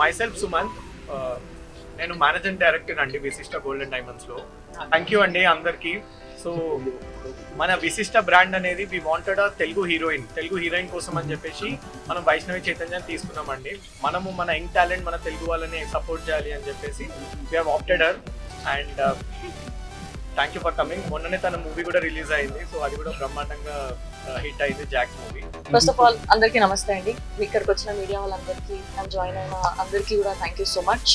myself Sumant, నేను managing director అండి విశిష్ట గోల్డెన్ డైమండ్స్ లో. థ్యాంక్ యూ అండి అందరికి. సో మన విశిష్ట బ్రాండ్ అనేది వి వాంటెడ్ తెలుగు హీరోయిన్ కోసం అని చెప్పేసి మనం వైష్ణవి చైతన్యాన్ని తీసుకున్నామండి. మనము మన యంగ్ టాలెంట్ మన తెలుగు వాళ్ళని సపోర్ట్ చేయాలి అని చెప్పేసి we have opted her. And thank you for coming. మొన్ననే తన మూవీ కూడా రిలీజ్ అయింది, సో అది కూడా బ్రహ్మాండంగా హిట్ అయింది, Jack movie. First of all అందరికీ నమస్తే అండి. ఇక్కడికి వచ్చిన మీడియా వాళ్ళందరికీ అండ్ జాయిన్ అయిన అందరికీ కూడా థ్యాంక్ యూ సో మచ్.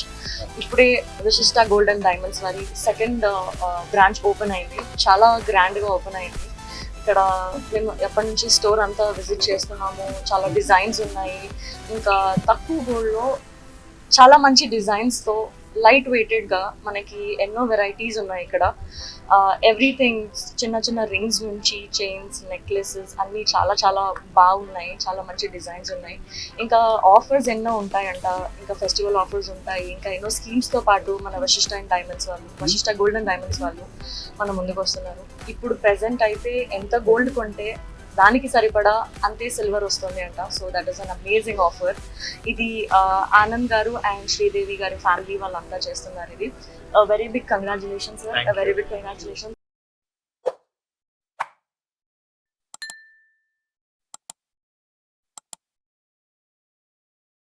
ఇప్పుడే విశిష్ట గోల్డెన్ డైమండ్స్ వారి సెకండ్ బ్రాంచ్ ఓపెన్ అయింది. చాలా గ్రాండ్గా ఓపెన్ అయింది. ఇక్కడ మేము ఎప్పటి నుంచి స్టోర్ అంతా విజిట్ చేస్తున్నాము. చాలా డిజైన్స్ ఉన్నాయి. ఇంకా తక్కువ గోల్డ్లో చాలా మంచి డిజైన్స్తో లైట్ వెయిటెడ్గా మనకి ఎన్నో వెరైటీస్ ఉన్నాయి ఇక్కడ. ఎవ్రీథింగ్ చిన్న చిన్న రింగ్స్ నుంచి చైన్స్, నెక్లెసెస్ అన్నీ చాలా చాలా బాగున్నాయి. చాలా మంచి డిజైన్స్ ఉన్నాయి. ఇంకా ఆఫర్స్ ఎన్నో ఉంటాయంట. ఇంకా ఫెస్టివల్ ఆఫర్స్ ఉంటాయి. ఇంకా ఎన్నో స్కీమ్స్తో పాటు మన వశిష్ట గోల్డెన్ డైమండ్స్ వాళ్ళు మన ముందుకు వస్తున్నారు. ఇప్పుడు ప్రెసెంట్ అయితే ఎంత గోల్డ్ కొంటే దానికి సరిపడా అంతే సిల్వర్ వస్తుంది అంట. So that is an amazing offer. ఇది ఆనంద్ గారు అండ్ శ్రీదేవి గారి ఫ్యామిలీ వాళ్ళంతా చేస్తున్నారు. ఇది very big congratulations sir, very big congratulations.